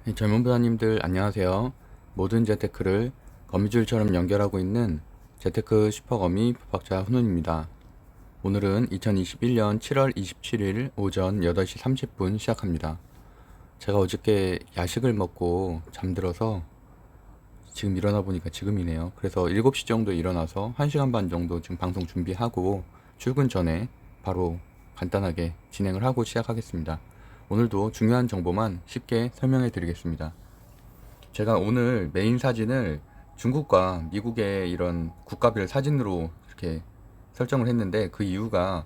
네, 젊은 부자님들 안녕하세요. 모든 재테크를 거미줄처럼 연결하고 있는 재테크 슈퍼거미 부박자 훈훈입니다. 오늘은 2021년 7월 27일 오전 8시 30분 시작합니다. 제가 어저께 야식을 먹고 잠들어서 지금 일어나 보니까 지금이네요. 그래서 7시 정도 일어나서 1시간 반 정도 지금 방송 준비하고 출근 전에 바로 간단하게 진행을 하고 시작하겠습니다. 오늘도 중요한 정보만 쉽게 설명해 드리겠습니다. 제가 오늘 메인 사진을 중국과 미국의 이런 국가별 사진으로 이렇게 설정을 했는데, 그 이유가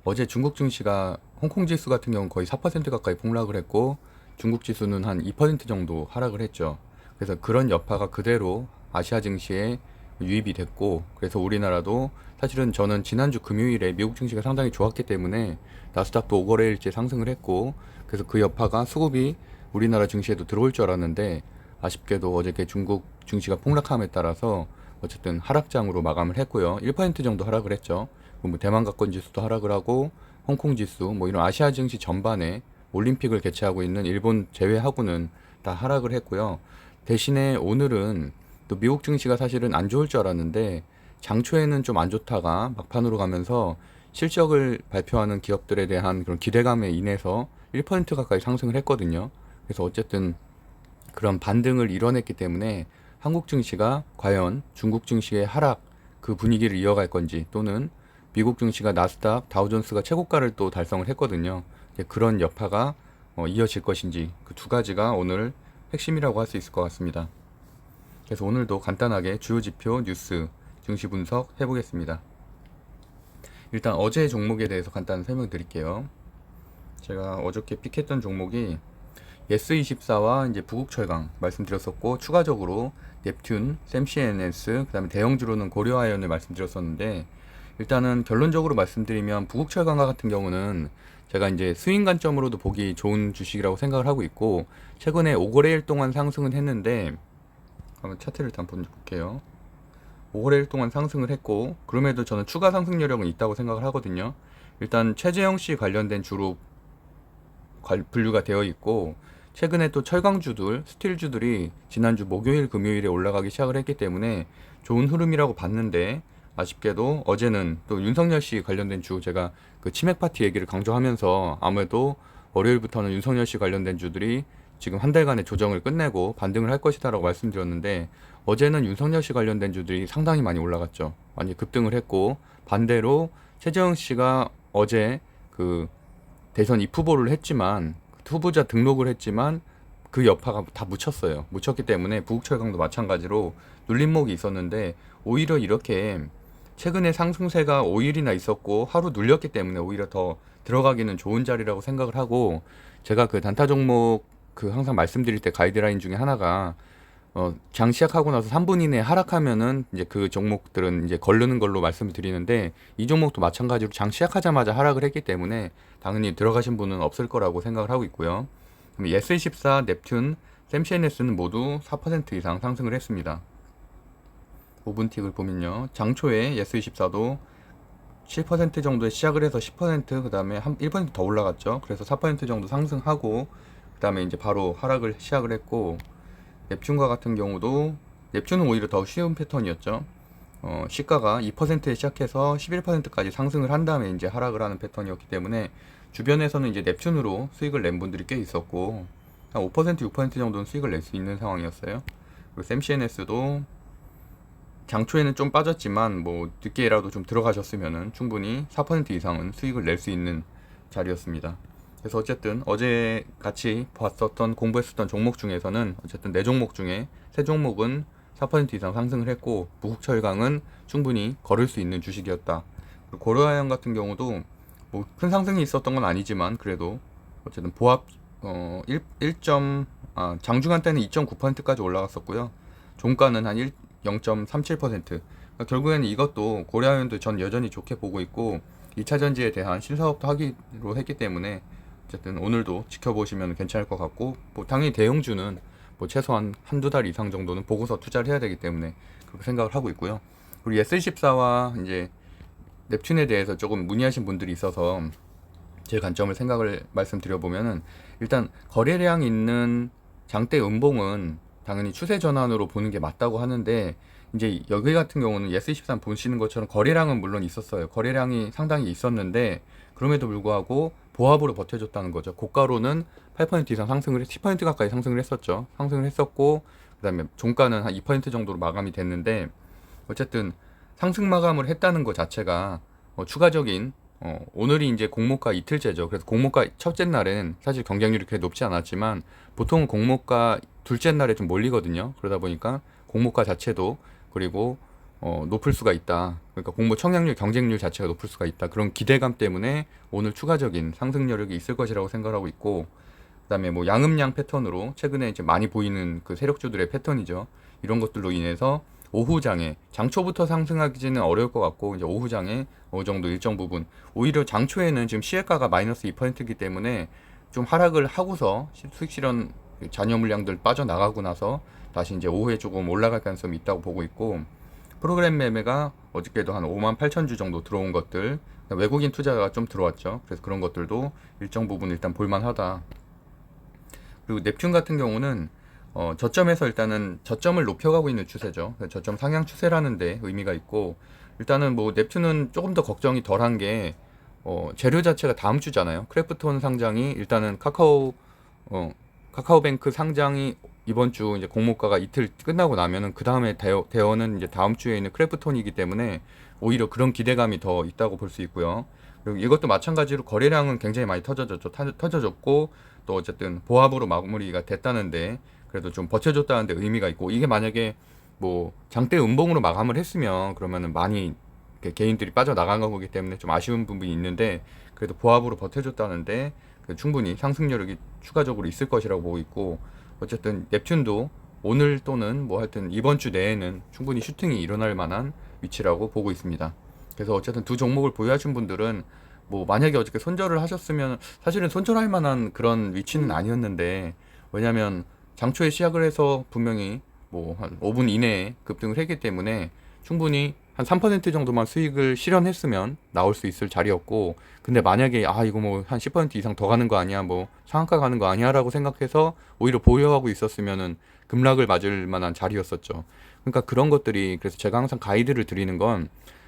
어제 중국 증시가 홍콩 지수 같은 경우는 거의 4% 가까이 폭락을 했고 중국 지수는 한 2% 정도 하락을 했죠. 그래서 그런 여파가 그대로 아시아 증시에 유입이 됐고, 그래서 우리나라도 사실은 저는 지난주 금요일에 미국 증시가 상당히 좋았기 때문에 나스닥도 5거래일째 상승을 했고, 그래서 그 여파가 수급이 우리나라 증시에도 들어올 줄 알았는데 아쉽게도 어저께 중국 증시가 폭락함에 따라서 어쨌든 하락장으로 마감을 했고요. 1% 정도 하락을 했죠. 뭐 대만 가권 지수도 하락을 하고 홍콩 지수, 뭐 이런 아시아 증시 전반에 올림픽을 개최하고 있는 일본 제외하고는 다 하락을 했고요. 대신에 오늘은 또 미국 증시가 사실은 안 좋을 줄 알았는데 장초에는 좀 안 좋다가 막판으로 가면서 실적을 발표하는 기업들에 대한 그런 기대감에 인해서 1% 가까이 상승을 했거든요. 그래서 어쨌든 그런 반등을 이뤄냈기 때문에 한국 증시가 과연 중국 증시의 하락 그 분위기를 이어갈 건지, 또는 미국 증시가 나스닥, 다우존스가 최고가를 또 달성을 했거든요. 그런 여파가 이어질 것인지, 그 두 가지가 오늘 핵심이라고 할 수 있을 것 같습니다. 그래서 오늘도 간단하게 주요 지표, 뉴스, 증시 분석 해보겠습니다. 일단 어제 종목에 대해서 간단히 설명드릴게요. 제가 어저께 픽했던 종목이 예스24와 이제 부국철강 말씀드렸었고, 추가적으로 넵튠, 샘CNS, 그 다음에 대형주로는 고려아연을 말씀드렸었는데, 일단은 결론적으로 말씀드리면 부국철강과 같은 경우는 제가 이제 스윙 관점으로도 보기 좋은 주식이라고 생각을 하고 있고, 최근에 5거래일 동안 상승은 했는데, 한번 차트를 일단 볼게요. 5거래일 동안 상승을 했고, 그럼에도 저는 추가 상승 여력은 있다고 생각을 하거든요. 일단 최재형 씨 관련된 주로 분류가 되어 있고, 최근에 또 철강주들, 스틸주들이 지난주 목요일, 금요일에 올라가기 시작을 했기 때문에 좋은 흐름이라고 봤는데, 아쉽게도 어제는 또 윤석열 씨 관련된 주, 제가 그 치맥 파티 얘기를 강조하면서 아무래도 월요일부터는 윤석열 씨 관련된 주들이 지금 한 달간의 조정을 끝내고 반등을 할 것이다라고 말씀드렸는데, 어제는 윤석열 씨 관련된 주들이 상당히 많이 올라갔죠. 많이 급등을 했고, 반대로 최재형 씨가 어제 그 대선 입후보를 했지만, 후보자 등록을 했지만 그 여파가 다 묻혔어요. 묻혔기 때문에 부국철강도 마찬가지로 눌림목이 있었는데, 오히려 이렇게 최근에 상승세가 5일이나 있었고 하루 눌렸기 때문에 오히려 더 들어가기는 좋은 자리라고 생각을 하고, 제가 그 단타 종목 그 항상 말씀드릴 때 가이드라인 중에 하나가 장 시작하고 나서 3분 이내에 하락하면은 이제 그 종목들은 이제 걸르는 걸로 말씀을 드리는데, 이 종목도 마찬가지로 장 시작하자마자 하락을 했기 때문에 당연히 들어가신 분은 없을 거라고 생각을 하고 있고요. 그럼 예스24, 넵튠, 샘CNS는 모두 4% 이상 상승을 했습니다. 5분 틱을 보면요. 장초에 예스24도 7% 정도에 시작을 해서 10%, 그 다음에 한 1%더 올라갔죠. 그래서 4% 정도 상승하고, 그 다음에 이제 바로 하락을 시작을 했고, 넵튠과 같은 경우도 넵튠은 오히려 더 쉬운 패턴이었죠. 시가가 2%에 시작해서 11%까지 상승을 한 다음에 이제 하락을 하는 패턴이었기 때문에 주변에서는 이제 넵튠으로 수익을 낸 분들이 꽤 있었고, 한 5%, 6% 정도는 수익을 낼 수 있는 상황이었어요. 그리고 샘CNS도 장초에는 좀 빠졌지만 뭐 늦게라도 좀 들어가셨으면은 충분히 4% 이상은 수익을 낼 수 있는 자리였습니다. 그래서 어쨌든 어제 같이 봤었던 공부했었던 종목 중에서는 어쨌든 4종목 중에 3종목은 4% 이상 상승을 했고, 무국철강은 충분히 걸을 수 있는 주식이었다. 그리고 고려아연 같은 경우도 뭐 큰 상승이 있었던 건 아니지만 그래도 어쨌든 보합 1. 장중한 때는 2.9%까지 올라갔었고요. 종가는 한 0.37%. 그러니까 결국에는 이것도 고려아연도 전 여전히 좋게 보고 있고 2차 전지에 대한 신사업도 하기로 했기 때문에 어쨌든 오늘도 지켜보시면 괜찮을 것 같고, 뭐 당연히 대형주는 뭐 최소한 한두 달 이상 정도는 보고서 투자를 해야 되기 때문에 그렇게 생각을 하고 있고요. 그리고 예스24와 이제 넵튠에 대해서 조금 문의하신 분들이 있어서 제 관점을 생각을 말씀드려 보면은, 일단 거래량 있는 장대 음봉은 당연히 추세 전환으로 보는 게 맞다고 하는데, 이제 여기 같은 경우는 예스23 보시는 것처럼 거래량은 물론 있었어요. 거래량이 상당히 있었는데 그럼에도 불구하고 보합으로 버텨줬다는 거죠. 고가로는 8% 이상 상승을 10% 가까이 상승을 했었죠. 상승을 했었고, 그다음에 종가는 한 2% 정도로 마감이 됐는데, 어쨌든 상승 마감을 했다는 것 자체가 추가적인, 오늘이 이제 공모가 이틀째죠. 그래서 공모가 첫째 날엔 사실 경쟁률이 그렇게 높지 않았지만 보통은 공모가 둘째 날에 좀 몰리거든요. 그러다 보니까 공모가 자체도, 그리고 높을 수가 있다. 그러니까 공모 청약률, 경쟁률 자체가 높을 수가 있다. 그런 기대감 때문에 오늘 추가적인 상승 여력이 있을 것이라고 생각하고 있고, 그다음에 뭐 양음양 패턴으로 최근에 이제 많이 보이는 그 세력주들의 패턴이죠. 이런 것들로 인해서 오후장에, 장초부터 상승하기는 어려울 것 같고, 이제 오후장에 어느 정도 일정 부분, 오히려 장초에는 지금 시혜가가 마이너스 2%이기 때문에 좀 하락을 하고서 수익 실현 잔여 물량들 빠져나가고 나서 다시 이제 오후에 조금 올라갈 가능성이 있다고 보고 있고, 프로그램 매매가 어저께도 한 5만 8천 주 정도 들어온 것들, 외국인 투자가 좀 들어왔죠. 그래서 그런 것들도 일정 부분 일단 볼만하다. 그리고 넵튠 같은 경우는 저점에서 일단은 저점을 높여가고 있는 추세죠. 저점 상향 추세라는 데 의미가 있고, 일단은 뭐 넵튠은 조금 더 걱정이 덜한 게 재료 자체가 다음 주잖아요. 크래프톤 상장이 일단은 카카오뱅크 상장이 이번 주 이제 공모가가 이틀 끝나고 나면은 그 다음에 대어는 이제 다음 주에 있는 크래프톤이기 때문에 오히려 그런 기대감이 더 있다고 볼 수 있고요. 그리고 이것도 마찬가지로 거래량은 굉장히 많이 터져졌고, 또 어쨌든 보합으로 마무리가 됐다는데 그래도 좀 버텨줬다는데 의미가 있고, 이게 만약에 뭐 장대 음봉으로 마감을 했으면 그러면은 많이 개인들이 빠져나간 거기 때문에 좀 아쉬운 부분이 있는데, 그래도 보합으로 버텨줬다는데 충분히 상승 여력이 추가적으로 있을 것이라고 보고 있고, 어쨌든 넵튠도 오늘 또는 뭐 하여튼 이번 주 내에는 충분히 슈팅이 일어날 만한 위치라고 보고 있습니다. 그래서 어쨌든 두 종목을 보유하신 분들은 뭐 만약에 어저께 손절을 하셨으면 사실은 손절할 만한 그런 위치는 아니었는데, 왜냐면 장초에 시작을 해서 분명히 뭐 한 5분 이내에 급등을 했기 때문에 충분히 한 3% 정도만 수익을 실현했으면 나올 수 있을 자리였고, 근데 만약에 이거 뭐 한 10% 이상 더 가는 거 아니야, 뭐 상한가 가는 거 아니야 라고 생각해서 오히려 보유하고 있었으면은 급락을 맞을 만한 자리였었죠. 그러니까 그런 것들이, 그래서 제가 항상 가이드를 드리는 건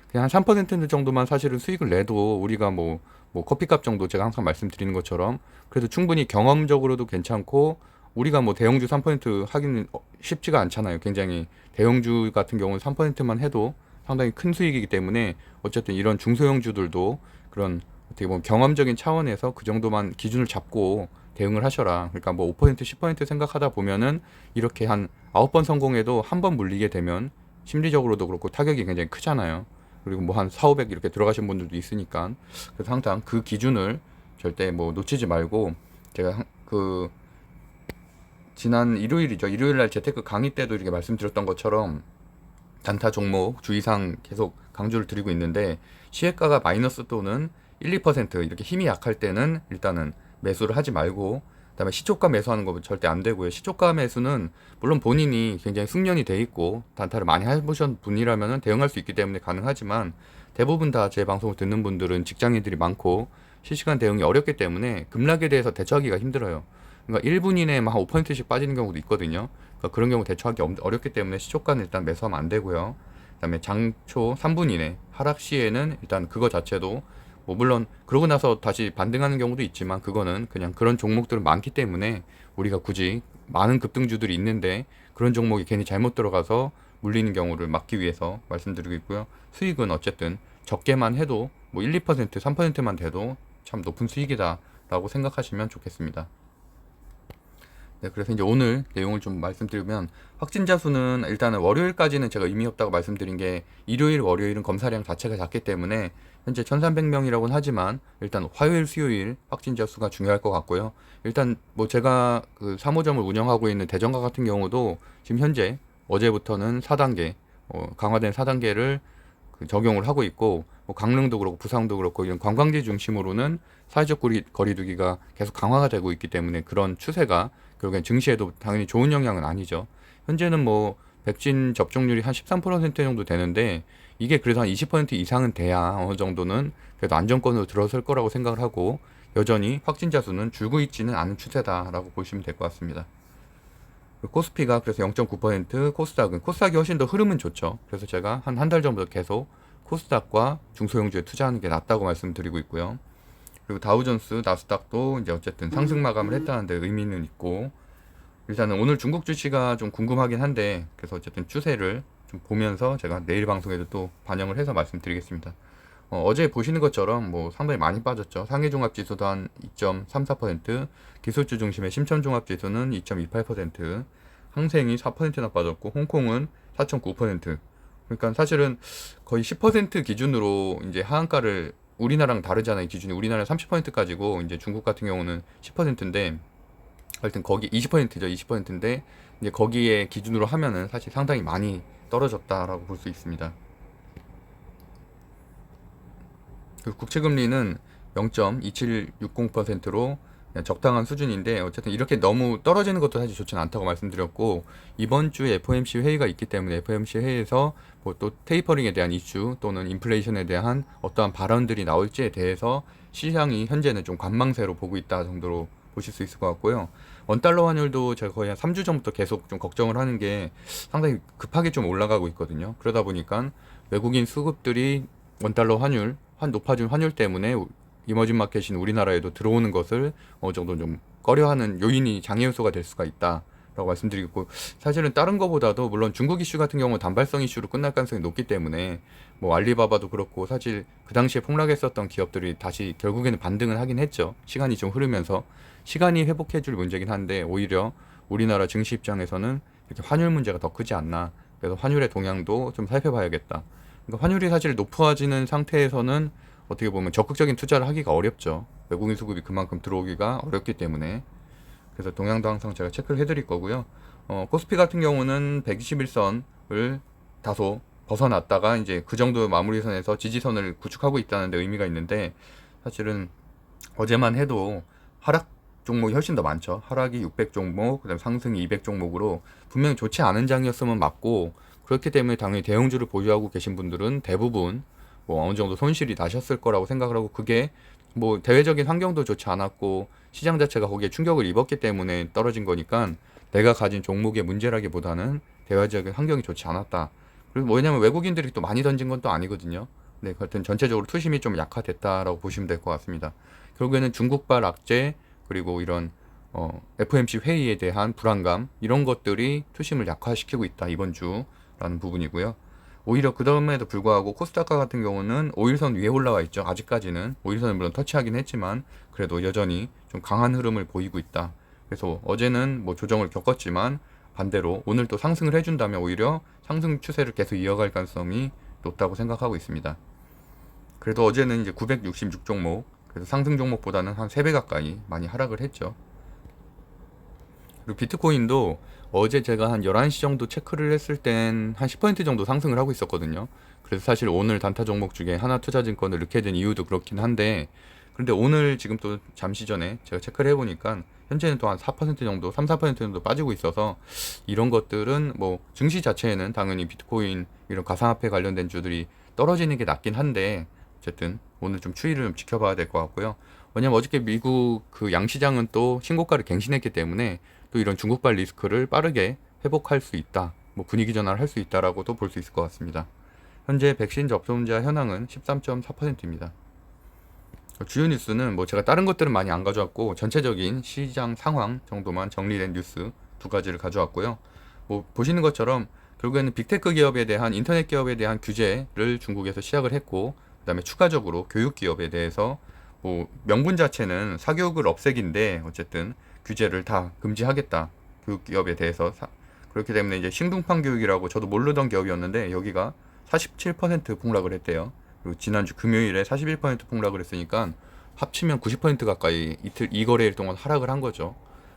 그냥 한 3% 정도만 사실은 수익을 내도 우리가 뭐 커피값 정도, 제가 항상 말씀드리는 것처럼 그래도 충분히 경험적으로도 괜찮고, 우리가 뭐 대형주 3% 하기는 쉽지가 않잖아요. 굉장히 대형주 같은 경우는 3%만 해도 상당히 큰 수익이기 때문에 어쨌든 이런 중소형주들도 그런 어떻게 보면 경험적인 차원에서 그 정도만 기준을 잡고 대응을 하셔라. 그러니까 뭐 5% 10% 생각하다 보면은 이렇게 한 9번 성공해도 한 번 물리게 되면 심리적으로도 그렇고 타격이 굉장히 크잖아요. 그리고 뭐 한 4, 500 이렇게 들어가신 분들도 있으니까. 그래서 항상 그 기준을 절대 뭐 놓치지 말고, 제가 그 지난 일요일이죠. 일요일 날 재테크 강의 때도 이렇게 말씀드렸던 것처럼 단타 종목 주의사항 계속 강조를 드리고 있는데, 시혜가가 마이너스 또는 1, 2% 이렇게 힘이 약할 때는 일단은 매수를 하지 말고, 그다음에 시초가 매수하는 거 절대 안 되고요. 시초가 매수는 물론 본인이 굉장히 숙련이 돼 있고 단타를 많이 해보신 분이라면 대응할 수 있기 때문에 가능하지만, 대부분 다 제 방송을 듣는 분들은 직장인들이 많고 실시간 대응이 어렵기 때문에 급락에 대해서 대처하기가 힘들어요. 그러니까 1분 이내에 막 5%씩 빠지는 경우도 있거든요. 그러니까 그런 경우 대처하기 어렵기 때문에 시초가는 일단 매수하면 안 되고요. 그다음에 장초 3분 이내 하락 시에는 일단 그거 자체도 뭐 물론 그러고 나서 다시 반등하는 경우도 있지만, 그거는 그냥 그런 종목들은 많기 때문에 우리가 굳이, 많은 급등주들이 있는데 그런 종목이 괜히 잘못 들어가서 물리는 경우를 막기 위해서 말씀드리고 있고요. 수익은 어쨌든 적게만 해도 뭐 1, 2%, 3%만 돼도 참 높은 수익이다 라고 생각하시면 좋겠습니다. 네, 그래서 이제 오늘 내용을 좀 말씀드리면, 확진자 수는 일단은 월요일까지는 제가 의미 없다고 말씀드린 게, 일요일, 월요일은 검사량 자체가 작기 때문에 현재 1300명이라고는 하지만 일단 화요일, 수요일 확진자 수가 중요할 것 같고요. 일단 뭐 제가 그 사무점을 운영하고 있는 대전가 같은 경우도 지금 현재 어제부터는 4단계, 강화된 4단계를 적용을 하고 있고, 뭐 강릉도 그렇고 부산도 그렇고 이런 관광지 중심으로는 사회적 거리두기가 계속 강화가 되고 있기 때문에 그런 추세가 결국엔 증시에도 당연히 좋은 영향은 아니죠. 현재는 뭐 백신 접종률이 한 13% 정도 되는데, 이게 그래도 한 20% 이상은 돼야 어느 정도는 그래도 안정권으로 들어설 거라고 생각을 하고, 여전히 확진자 수는 줄고 있지는 않은 추세다라고 보시면 될 것 같습니다. 코스피가 그래서 0.9%, 코스닥이 훨씬 더 흐름은 좋죠. 그래서 제가 한 달 전부터 계속 코스닥과 중소형주에 투자하는 게 낫다고 말씀드리고 있고요. 그리고 다우존스, 나스닥도 이제 어쨌든 상승 마감을 했다는데 의미는 있고, 일단은 오늘 중국 주시가 좀 궁금하긴 한데, 그래서 어쨌든 추세를 좀 보면서 제가 내일 방송에도 또 반영을 해서 말씀드리겠습니다. 어제 보시는 것처럼 뭐 상당히 많이 빠졌죠. 상해종합지수도 한 2.34%, 기술주 중심의 심천종합지수는 2.28%, 항생이 4%나 빠졌고, 홍콩은 4.9%. 그러니까 사실은 거의 10% 기준으로 이제 하한가를 우리나라랑 다르잖아요. 기준이 우리나라는 30%까지고 이제 중국 같은 경우는 10%인데, 하여튼 거기 20%죠. 20%인데 이제 거기에 기준으로 하면은 사실 상당히 많이 떨어졌다라고 볼 수 있습니다. 그 국채금리는 0.2760%로 적당한 수준인데, 어쨌든 이렇게 너무 떨어지는 것도 사실 좋지는 않다고 말씀드렸고, 이번 주에 FOMC 회의가 있기 때문에 FOMC 회의에서 뭐 또 테이퍼링에 대한 이슈 또는 인플레이션에 대한 어떠한 발언들이 나올지에 대해서 시장이 현재는 좀 관망세로 보고 있다 정도로 보실 수 있을 것 같고요. 원달러 환율도 제가 거의 한 3주 전부터 계속 좀 걱정을 하는 게 상당히 급하게 좀 올라가고 있거든요. 그러다 보니까 외국인 수급들이 원달러 환율, 높아진 환율 때문에 이머징 마켓인 우리나라에도 들어오는 것을 어느 정도 좀 꺼려하는 요인이 장애 요소가 될 수가 있다라고 말씀드리고, 사실은 다른 거보다도 물론 중국 이슈 같은 경우는 단발성 이슈로 끝날 가능성이 높기 때문에 뭐 알리바바도 그렇고 사실 그 당시에 폭락했었던 기업들이 다시 결국에는 반등을 하긴 했죠. 시간이 좀 흐르면서 시간이 회복해줄 문제긴 한데, 오히려 우리나라 증시 입장에서는 이렇게 환율 문제가 더 크지 않나. 그래서 환율의 동향도 좀 살펴봐야겠다. 그러니까 환율이 사실 높아지는 상태에서는 어떻게 보면 적극적인 투자를 하기가 어렵죠. 외국인 수급이 그만큼 들어오기가 어렵기 때문에. 그래서 동향도 항상 제가 체크를 해드릴 거고요. 코스피 같은 경우는 121선을 다소 벗어났다가 이제 그 정도 마무리선에서 지지선을 구축하고 있다는 데 의미가 있는데, 사실은 어제만 해도 하락 종목이 훨씬 더 많죠. 하락이 600 종목, 그다음 상승이 200 종목으로 분명히 좋지 않은 장이었으면 맞고, 그렇기 때문에 당연히 대형주를 보유하고 계신 분들은 대부분 뭐 어느 정도 손실이 나셨을 거라고 생각을 하고, 그게 뭐 대외적인 환경도 좋지 않았고 시장 자체가 거기에 충격을 입었기 때문에 떨어진 거니까 내가 가진 종목의 문제라기보다는 대외적인 환경이 좋지 않았다. 그리고 뭐 왜냐면 외국인들이 또 많이 던진 건 또 아니거든요. 네, 하여튼 전체적으로 투심이 좀 약화됐다라고 보시면 될 것 같습니다. 결국에는 중국발 악재, 그리고 이런 FOMC 회의에 대한 불안감, 이런 것들이 투심을 약화시키고 있다 이번 주라는 부분이고요. 오히려 그 다음에도 불구하고 코스닥과 같은 경우는 5일선 위에 올라와 있죠. 아직까지는 5일선을 물론 터치하긴 했지만 그래도 여전히 좀 강한 흐름을 보이고 있다. 그래서 어제는 뭐 조정을 겪었지만 반대로 오늘 또 상승을 해준다면 오히려 상승 추세를 계속 이어갈 가능성이 높다고 생각하고 있습니다. 그래도 어제는 이제 966종목, 그래서 상승 종목보다는 한 3배 가까이 많이 하락을 했죠. 그리고 비트코인도 어제 제가 한 11시 정도 체크를 했을 땐 한 10% 정도 상승을 하고 있었거든요. 그래서 사실 오늘 단타 종목 중에 하나투자증권을 넣게 된 이유도 그렇긴 한데, 그런데 오늘 지금 또 잠시 전에 제가 체크를 해보니까 현재는 또 한 4% 정도, 3, 4% 정도 빠지고 있어서, 이런 것들은 뭐 증시 자체에는 당연히 비트코인 이런 가상화폐 관련된 주들이 떨어지는 게 낫긴 한데, 어쨌든 오늘 좀 추이를 좀 지켜봐야 될 것 같고요. 왜냐면 어저께 미국 그 양시장은 또 신고가를 갱신했기 때문에 또 이런 중국발 리스크를 빠르게 회복할 수 있다, 뭐 분위기 전환을 할 수 있다라고도 볼 수 있을 것 같습니다. 현재 백신 접종자 현황은 13.4%입니다. 주요 뉴스는 뭐 제가 다른 것들은 많이 안 가져왔고 전체적인 시장 상황 정도만 정리된 뉴스 두 가지를 가져왔고요. 뭐 보시는 것처럼 결국에는 빅테크 기업에 대한, 인터넷 기업에 대한 규제를 중국에서 시작을 했고, 그다음에 추가적으로 교육 기업에 대해서 뭐 명분 자체는 사교육을 없애기인데 어쨌든 규제를 다 금지하겠다, 교육 기업에 대해서. 그렇기 때문에 이제 싱둥팡 교육이라고 저도 모르던 기업이었는데 여기가 47% 폭락을 했대요. 그리고 지난주 금요일에 41% 폭락을 했으니까 합치면 90% 가까이 이틀 2거래일 동안 하락을 한 거죠.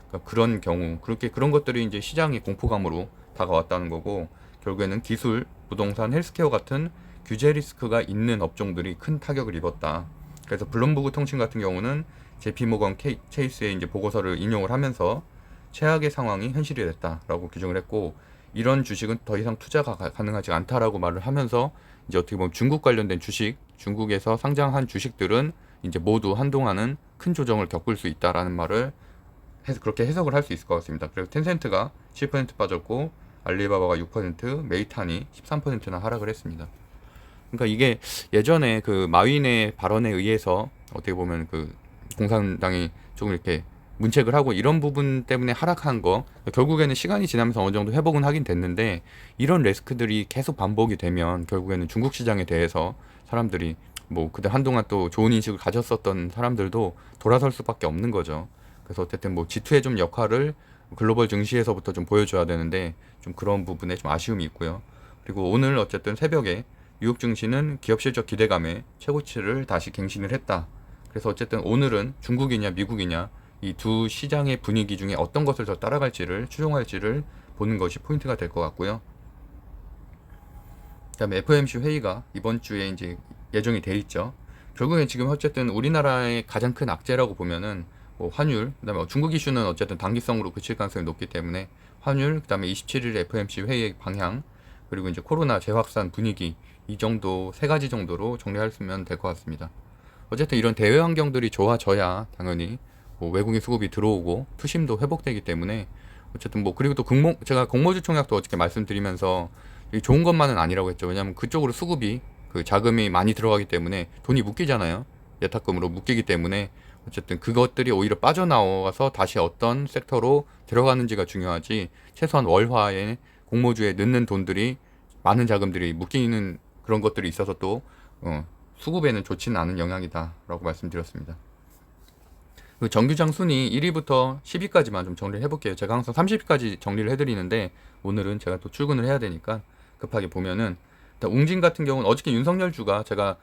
그러니까 그런 경우, 그렇게 그런 것들이 이제 시장의 공포감으로 다가왔다는 거고, 결국에는 기술, 부동산, 헬스케어 같은 규제 리스크가 있는 업종들이 큰 타격을 입었다. 그래서 블룸버그 통신 같은 경우는 JP모건 체이스의 이제 보고서를 인용을 하면서 최악의 상황이 현실이 됐다라고 규정을 했고, 이런 주식은 더 이상 투자가 가능하지 않다라고 말을 하면서, 이제 어떻게 보면 중국 관련된 주식, 중국에서 상장한 주식들은 이제 모두 한동안은 큰 조정을 겪을 수 있다라는 말을 그렇게 해석을 할 수 있을 것 같습니다. 그리고 텐센트가 7% 빠졌고 알리바바가 6%, 메이탄이 13%나 하락을 했습니다. 그러니까 이게 예전에 그 마윈의 발언에 의해서 어떻게 보면 그 공산당이 조금 이렇게 문책을 하고 이런 부분 때문에 하락한 거, 결국에는 시간이 지나면서 어느 정도 회복은 하긴 됐는데, 이런 리스크들이 계속 반복이 되면 결국에는 중국 시장에 대해서 사람들이 뭐 그때 한동안 또 좋은 인식을 가졌었던 사람들도 돌아설 수밖에 없는 거죠. 그래서 어쨌든 뭐 G2의 좀 역할을 글로벌 증시에서부터 좀 보여줘야 되는데, 좀 그런 부분에 좀 아쉬움이 있고요. 그리고 오늘 어쨌든 새벽에 뉴욕 증시는 기업 실적 기대감에 최고치를 다시 갱신을 했다. 그래서 어쨌든 오늘은 중국이냐 미국이냐 이 두 시장의 분위기 중에 어떤 것을 더 따라갈지를 추종할지를 보는 것이 포인트가 될 것 같고요. 그다음에 FOMC 회의가 이번 주에 이제 예정이 돼 있죠. 결국엔 지금 어쨌든 우리나라의 가장 큰 악재라고 보면은 뭐 환율, 그다음에 중국 이슈는 어쨌든 단기성으로 그칠 가능성이 높기 때문에 환율, 그다음에 27일 FOMC 회의의 방향, 그리고 이제 코로나 재확산 분위기, 이 정도 세 가지 정도로 정리하시면 될 것 같습니다. 어쨌든 이런 대외 환경들이 좋아져야 당연히 뭐 외국인 수급이 들어오고 투심도 회복되기 때문에, 어쨌든 뭐 그리고 또 제가 공모주 총약도 어저께 말씀드리면서 이게 좋은 것만은 아니라고 했죠. 왜냐하면 그쪽으로 수급이 그 자금이 많이 들어가기 때문에 돈이 묶이잖아요. 예탁금으로 묶이기 때문에 어쨌든 그것들이 오히려 빠져나와서 다시 어떤 섹터로 들어가는지가 중요하지, 최소한 월화에 공모주에 넣는 돈들이 많은 자금들이 묶이는 그런 것들이 있어서 또 수급에는 좋지는 않은 영향이다라고 말씀드렸습니다. 그 정규장 순위 1위부터 10위까지만 좀 정리를 해볼게요. 제가 항상 30위까지 정리를 해드리는데 오늘은 제가 또 출근을 해야 되니까 급하게 보면은, 일단 웅진 같은 경우는 어저께 윤석열 주가 제가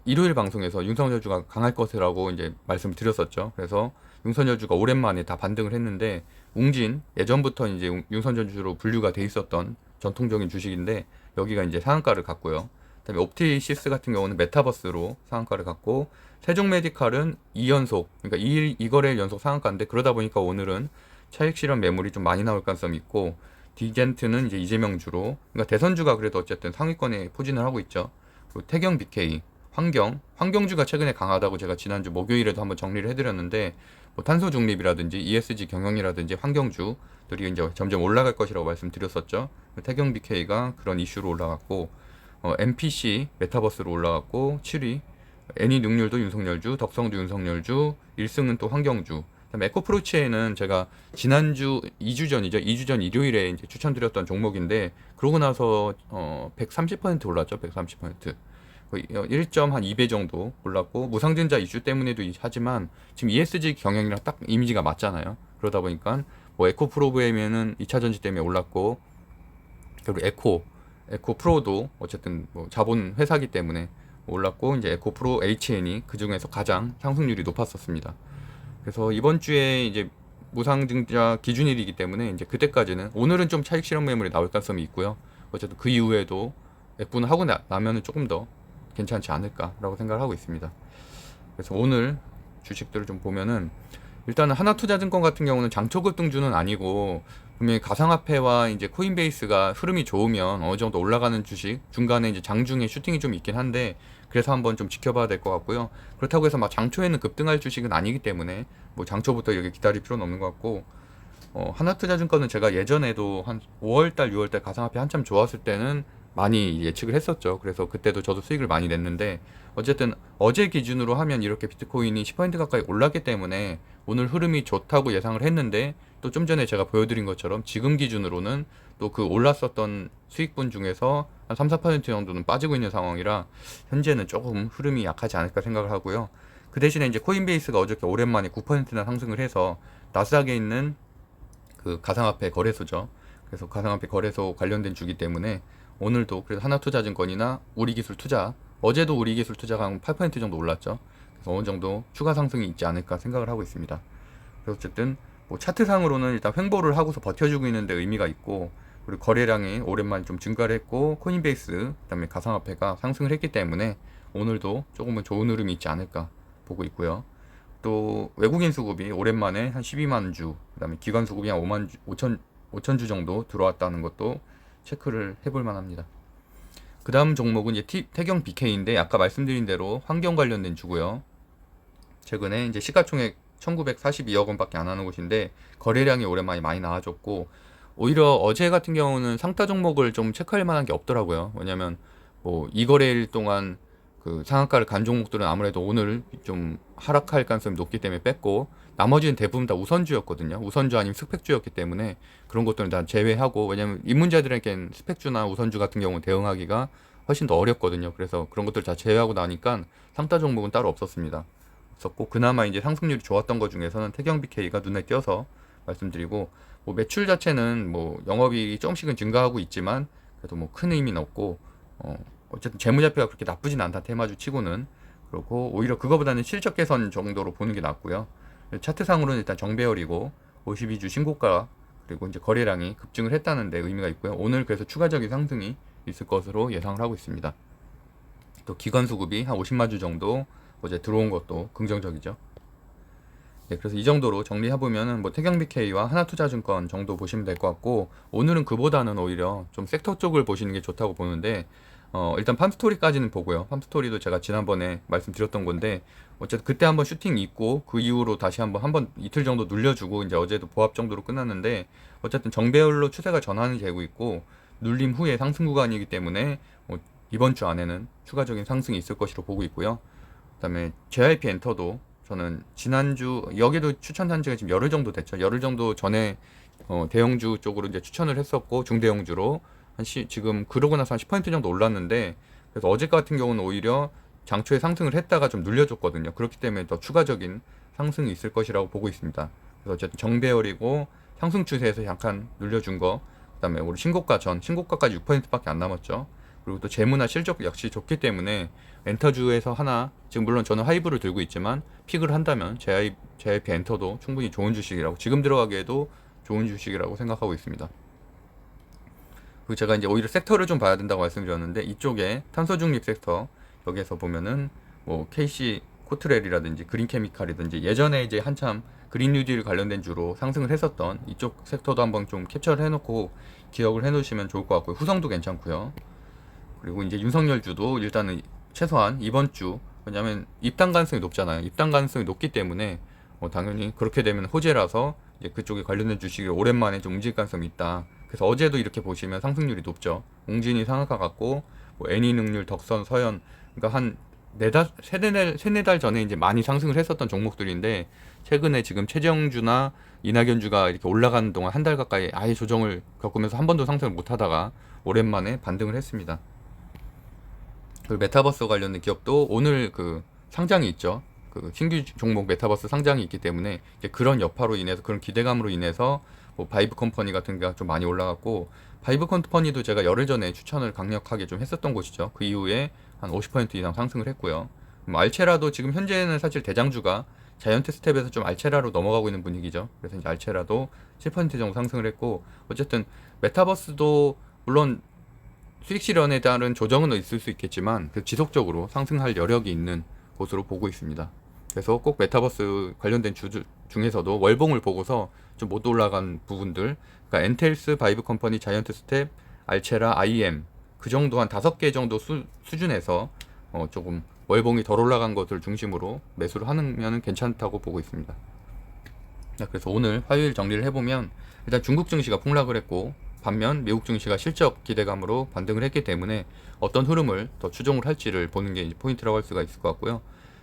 일요일 방송에서 윤석열 주가 강할 것이라고 이제 말씀을 드렸었죠. 그래서 윤석열 주가 오랜만에 다 반등을 했는데, 웅진 예전부터 이제 윤석열 주로 분류가 돼 있었던 전통적인 주식인데 여기가 이제 상한가를 갔고요. 그다음에 옵티시스 같은 경우는 메타버스로 상한가를 갔고, 세종메디칼은 2연속, 그러니까 2거래일 연속 상한가인데, 그러다 보니까 오늘은 차익 실현 매물이 좀 많이 나올 가능성이 있고, 디젠트는 이제 이재명주로, 그러니까 대선주가 그래도 어쨌든 상위권에 포진을 하고 있죠. 그리고 태경 BK, 환경주가 최근에 강하다고 제가 지난주 목요일에도 한번 정리를 해드렸는데, 뭐 탄소 중립이라든지 ESG 경영이라든지 환경주들이 이제 점점 올라갈 것이라고 말씀드렸었죠. 태경 BK가 그런 이슈로 올라갔고, MPC 메타버스로 올라갔고 7위, 애니능률도 윤석열주, 덕성도 윤석열주, 1승은 또 환경주. 그다음에 에코프로치에는 제가 지난주 2주 전이죠. 2주 전 일요일에 이제 추천드렸던 종목인데, 그러고 나서 130% 올랐죠. 130%. 1.2배 정도 올랐고, 무상증자 이슈 때문에도 하지만 지금 ESG 경영이랑 딱 이미지가 맞잖아요. 그러다 보니까 뭐 에코프로브에는 2차 전지 때문에 올랐고, 그리고 에코프로도 어쨌든 뭐 자본 회사기 때문에 올랐고, 이제 에코프로 HN이 그 중에서 가장 상승률이 높았었습니다. 그래서 이번 주에 이제 무상증자 기준일이기 때문에 이제 그때까지는, 오늘은 좀 차익 실현 매물이 나올 가능성이 있고요. 어쨌든 그 이후에도 액분을 하고 나면은 조금 더 괜찮지 않을까라고 생각을 하고 있습니다. 그래서 오늘 주식들을 좀 보면은, 일단은 하나투자증권 같은 경우는 장초 급등주는 아니고, 분명히 가상화폐와 이제 코인베이스가 흐름이 좋으면 어느 정도 올라가는 주식, 중간에 이제 장중에 슈팅이 좀 있긴 한데, 그래서 한번 좀 지켜봐야 될 것 같고요. 그렇다고 해서 막 장초에는 급등할 주식은 아니기 때문에 뭐 장초부터 이렇게 기다릴 필요는 없는 것 같고, 하나투자증권은 제가 예전에도 한 5월달, 6월달 가상화폐 한참 좋았을 때는 많이 예측을 했었죠. 그래서 그때도 저도 수익을 많이 냈는데, 어쨌든 어제 기준으로 하면 이렇게 비트코인이 10% 가까이 올랐기 때문에 오늘 흐름이 좋다고 예상을 했는데, 또 좀 전에 제가 보여드린 것처럼 지금 기준으로는 또 그 올랐었던 수익분 중에서 한 3, 4% 정도는 빠지고 있는 상황이라 현재는 조금 흐름이 약하지 않을까 생각을 하고요. 그 대신에 이제 코인베이스가 어저께 오랜만에 9%나 상승을 해서 나스닥에 있는 그 가상화폐 거래소죠. 그래서 가상화폐 거래소 관련된 주기 때문에 오늘도 그래서 하나투자증권이나 우리기술투자, 어제도 우리기술투자가 한 8% 정도 올랐죠. 그래서 어느 정도 추가 상승이 있지 않을까 생각을 하고 있습니다. 그래서 어쨌든 뭐 차트상으로는 일단 횡보를 하고서 버텨주고 있는데 의미가 있고, 그리고 거래량이 오랜만에 좀 증가를 했고, 코인베이스 그다음에 가상화폐가 상승을 했기 때문에 오늘도 조금은 좋은 흐름이 있지 않을까 보고 있고요. 또 외국인 수급이 오랜만에 한 12만 주, 그다음에 기관 수급이 한 5천 주 정도 들어왔다는 것도 체크를 해볼 만합니다. 그 다음 종목은 이제 태경 BK인데, 아까 말씀드린 대로 환경 관련된 주고요. 최근에 이제 시가총액 1942억 원밖에 안 하는 곳인데 거래량이 오랜만에 많이 나와줬고, 오히려 어제 같은 경우는 상따 종목을 좀 체크할 만한 게 없더라고요. 왜냐면 뭐 이 거래일 동안 그 상한가를 간 종목들은 아무래도 오늘 좀 하락할 가능성이 높기 때문에 뺐고, 나머지는 대부분 다 우선주였거든요. 우선주 아니면 스펙주였기 때문에 그런 것들은 다 제외하고, 왜냐면 입문자들에겐 스펙주나 우선주 같은 경우는 대응하기가 훨씬 더 어렵거든요. 그래서 그런 것들 다 제외하고 나니까 상따 종목은 따로 없었습니다. 없었고, 그나마 이제 상승률이 좋았던 것 중에서는 태경 BK가 눈에 띄어서 말씀드리고, 뭐 매출 자체는 뭐 영업이익이 조금씩은 증가하고 있지만 그래도 뭐 큰 의미는 없고, 어쨌든 재무제표가 그렇게 나쁘진 않다, 테마주 치고는. 그렇고 오히려 그거보다는 실적 개선 정도로 보는 게 낫고요. 차트상으로는 일단 정배열이고 52주 신고가, 그리고 이제 거래량이 급증을 했다는 데 의미가 있고요. 오늘 그래서 추가적인 상승이 있을 것으로 예상을 하고 있습니다. 또 기관 수급이 한 50만 주 정도 어제 들어온 것도 긍정적이죠. 네, 그래서 이 정도로 정리해보면은 뭐 태경BK와 하나투자증권 정도 보시면 될 것 같고, 오늘은 그보다는 오히려 좀 섹터 쪽을 보시는 게 좋다고 보는데, 일단 팜스토리까지는 보고요. 팜스토리도 제가 지난번에 말씀드렸던 건데, 어쨌든 그때 한번 슈팅이 있고 그 이후로 다시 한번 이틀 정도 눌려주고 이제 어제도 보합 정도로 끝났는데, 어쨌든 정배열로 추세가 전환이 되고 있고 눌림 후에 상승 구간이기 때문에 이번 주 안에는 추가적인 상승이 있을 것으로 보고 있고요. 그다음에 JYP 엔터도 저는 지난주 여기도 추천한 지가 지금 열흘 정도 됐죠. 열흘 정도 전에 대형주 쪽으로 이제 추천을 했었고, 중대형주로 지금 그러고 나서 한 10% 정도 올랐는데, 그래서 어제 같은 경우는 오히려 장초에 상승을 했다가 좀 눌려줬거든요. 그렇기 때문에 더 추가적인 상승이 있을 것이라고 보고 있습니다. 그래서 어쨌든 정배열이고 상승 추세에서 약간 눌려준 거, 그다음에 우리 신고가까지 6%밖에 안 남았죠. 그리고 또 재무나 실적 역시 좋기 때문에 엔터주에서 하나, 지금 물론 저는 하이브를 들고 있지만 픽을 한다면 JYP 엔터도 충분히 좋은 주식이라고, 지금 들어가기에도 좋은 주식이라고 생각하고 있습니다. 그리고 제가 이제 오히려 섹터를 좀 봐야 된다고 말씀드렸는데, 이쪽에 탄소 중립 섹터, 여기에서 보면은 뭐 KC 코트렐이라든지 그린케미칼이든지 예전에 이제 한참 그린 뉴딜 관련된 주로 상승을 했었던 이쪽 섹터도 한번 좀 캡처를 해놓고 기억을 해놓으시면 좋을 것 같고요. 후성도 괜찮고요. 그리고 이제 윤석열 주도 일단은 최소한 이번 주, 왜냐하면 입당 가능성이 높잖아요. 입당 가능성이 높기 때문에 당연히 그렇게 되면 호재라서 이제 그쪽에 관련된 주식이 오랜만에 좀 움직일 가능성이 있다. 그래서 어제도 이렇게 보시면 상승률이 높죠. 웅진이 상한가 같고, 뭐 애니능률, 덕선, 서현, 그러니까 한 세네 달 전에 이제 많이 상승을 했었던 종목들인데, 최근에 지금 최재형주나 이낙연주가 이렇게 올라가는 동안 한 달 가까이 아예 조정을 겪으면서 한 번도 상승을 못 하다가 오랜만에 반등을 했습니다. 그리고 메타버스 관련된 기업도 오늘 그 상장이 있죠. 그 신규 종목 메타버스 상장이 있기 때문에 이제 그런 여파로 인해서, 그런 기대감으로 인해서 뭐 바이브 컴퍼니 같은 게 좀 많이 올라갔고, 바이브 컴퍼니도 제가 열흘 전에 추천을 강력하게 좀 했었던 곳이죠. 그 이후에 한 50% 이상 상승을 했고요. 알체라도 지금 현재는 사실 대장주가 자이언트 스텝에서 좀 알체라로 넘어가고 있는 분위기죠. 그래서 이제 알체라도 7% 정도 상승을 했고, 어쨌든 메타버스도 물론 수익 실현에 따른 조정은 있을 수 있겠지만 그 지속적으로 상승할 여력이 있는 곳으로 보고 있습니다. 그래서 꼭 메타버스 관련된 주 중에서도 월봉을 보고서 좀 못 올라간 부분들, 그러니까 엔텔스, 바이브 컴퍼니, 자이언트 스텝, 알체라, IM 그 정도 한 5개 정도 수준에서 조금 월봉이 덜 올라간 것들 중심으로 매수를 하면 괜찮다고 보고 있습니다. 그래서 오늘 화요일 정리를 해보면, 일단 중국 증시가 폭락을 했고, 반면 미국 증시가 실적 기대감으로 반등을 했기 때문에 어떤 흐름을 더 추종을 할지를 보는 게 이제 포인트라고 할 수가 있을 것 같고요.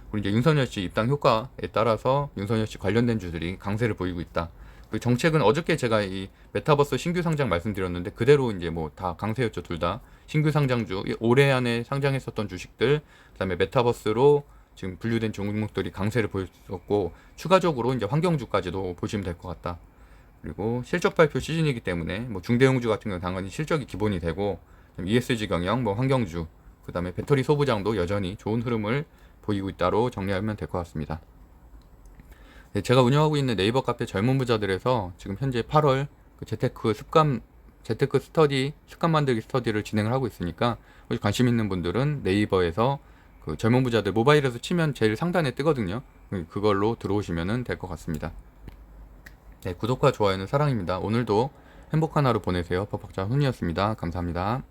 그리고 이제 윤석열 씨 입당 효과에 따라서 윤석열 씨 관련된 주들이 강세를 보이고 있다. 그 정책은 어저께 제가 이 메타버스 신규 상장 말씀드렸는데 그대로 이제 뭐 다 강세였죠. 둘 다 신규 상장주, 올해 안에 상장했었던 주식들, 그다음에 메타버스로 지금 분류된 종목들이 강세를 보였었고, 추가적으로 이제 환경주까지도 보시면 될 것 같다. 그리고 실적 발표 시즌이기 때문에 뭐 중대형주 같은 경우는 당연히 실적이 기본이 되고, ESG 경영, 뭐 환경주, 그 다음에 배터리 소부장도 여전히 좋은 흐름을 보이고 있다로 정리하면 될 것 같습니다. 네, 제가 운영하고 있는 네이버 카페 젊은 부자들에서 지금 현재 8월 그 재테크 스터디, 습관 만들기 스터디를 진행을 하고 있으니까 혹시 관심 있는 분들은 네이버에서 그 젊은 부자들 모바일에서 치면 제일 상단에 뜨거든요. 그걸로 들어오시면 될 것 같습니다. 네, 구독과 좋아요는 사랑입니다. 오늘도 행복한 하루 보내세요. 법학자 훈이었습니다. 감사합니다.